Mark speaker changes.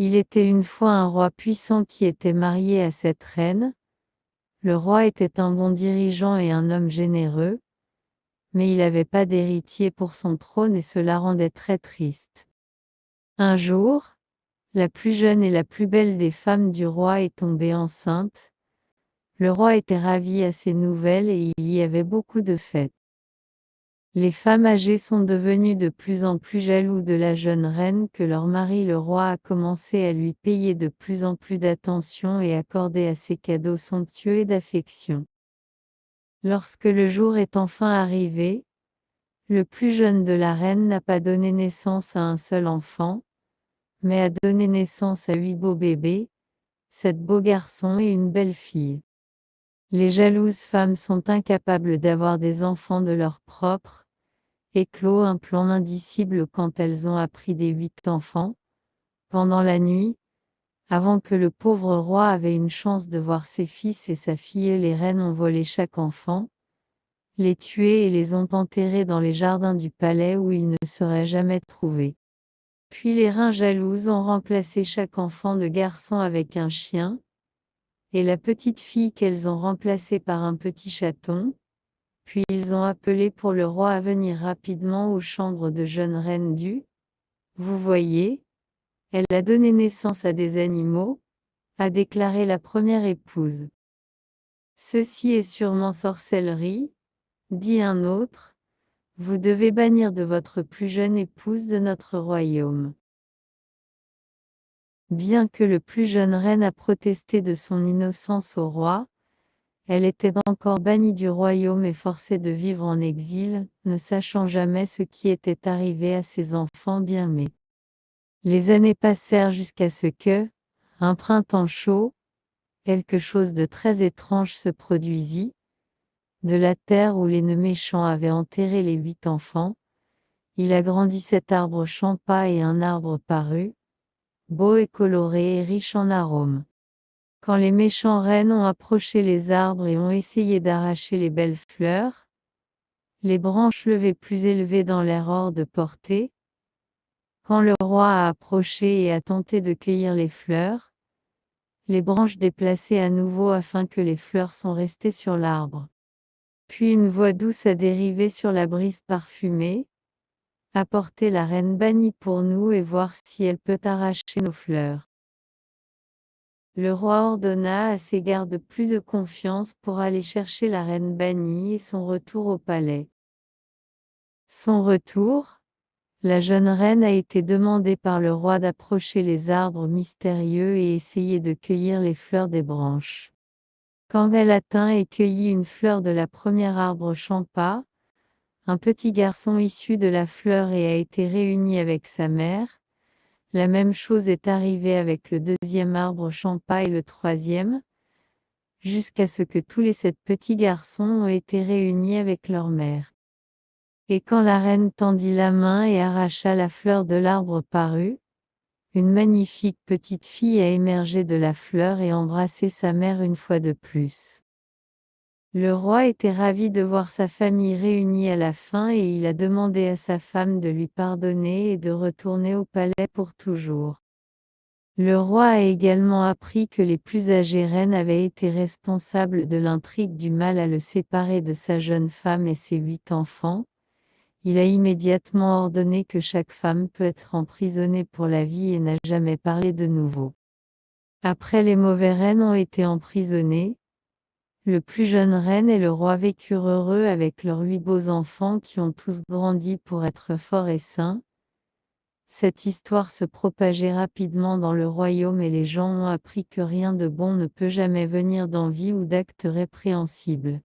Speaker 1: Il était une fois un roi puissant qui était marié à cette reine. Le roi était un bon dirigeant et un homme généreux, mais il n'avait pas d'héritier pour son trône et cela rendait très triste. Un jour, la plus jeune et la plus belle des femmes du roi est tombée enceinte. Le roi était ravi à ces nouvelles et il y avait beaucoup de fêtes. Les femmes âgées sont devenues de plus en plus jaloux de la jeune reine que leur mari le roi a commencé à lui payer de plus en plus d'attention et accorder à ses cadeaux somptueux et d'affection. Lorsque le jour est enfin arrivé, le plus jeune de la reine n'a pas donné naissance à un seul enfant, mais a donné naissance à 8 beaux bébés, 7 beaux garçons et une belle fille. Les jalouses femmes sont incapables d'avoir des enfants de leur propre, éclos un plan indicible quand elles ont appris des 8 enfants. Pendant la nuit, avant que le pauvre roi avait une chance de voir ses fils et sa fille, les reines ont volé chaque enfant, les tués et les ont enterrés dans les jardins du palais où ils ne seraient jamais trouvés. Puis les reines jalouses ont remplacé chaque enfant de garçon avec un chien, et la petite fille qu'elles ont remplacée par un petit chaton. Puis ils ont appelé pour le roi à venir rapidement aux chambres de jeune reine du. Vous voyez, elle a donné naissance à des animaux, a déclaré la première épouse. Ceci est sûrement sorcellerie, dit un autre. Vous devez bannir de votre plus jeune épouse de notre royaume. Bien que le plus jeune reine a protesté de son innocence au roi, elle était encore bannie du royaume et forcée de vivre en exil, ne sachant jamais ce qui était arrivé à ses enfants bien-aimés. Les années passèrent jusqu'à ce que, un printemps chaud, quelque chose de très étrange se produisit. De la terre où les méchants avaient enterré les 8 enfants, il agrandit cet arbre champa et un arbre parut, beau et coloré et riche en arômes. Quand les méchants reines ont approché les arbres et ont essayé d'arracher les belles fleurs, les branches levées plus élevées dans l'air hors de portée, quand le roi a approché et a tenté de cueillir les fleurs, les branches déplacées à nouveau afin que les fleurs sont restées sur l'arbre. Puis une voix douce a dérivé sur la brise parfumée. Apportez la reine bannie pour nous et voir si elle peut arracher nos fleurs. Le roi ordonna à ses gardes plus de confiance pour aller chercher la reine bannie et son retour au palais. Son retour, la jeune reine a été demandée par le roi d'approcher les arbres mystérieux et essayer de cueillir les fleurs des branches. Quand elle atteint et cueillit une fleur de la première arbre champa, un petit garçon issu de la fleur et a été réuni avec sa mère. La même chose est arrivée avec le deuxième arbre champa et le troisième, jusqu'à ce que tous les 7 petits garçons ont été réunis avec leur mère. Et quand la reine tendit la main et arracha la fleur de l'arbre parut, une magnifique petite fille a émergé de la fleur et embrassé sa mère une fois de plus. Le roi était ravi de voir sa famille réunie à la fin et il a demandé à sa femme de lui pardonner et de retourner au palais pour toujours. Le roi a également appris que les plus âgées reines avaient été responsables de l'intrigue du mal à le séparer de sa jeune femme et ses 8 enfants. Il a immédiatement ordonné que chaque femme peut être emprisonnée pour la vie et n'a jamais parlé de nouveau. Après les mauvais reines ont été emprisonnés, le plus jeune reine et le roi vécurent heureux avec leurs 8 beaux enfants qui ont tous grandi pour être forts et sains. Cette histoire se propageait rapidement dans le royaume et les gens ont appris que rien de bon ne peut jamais venir d'envie ou d'actes répréhensibles.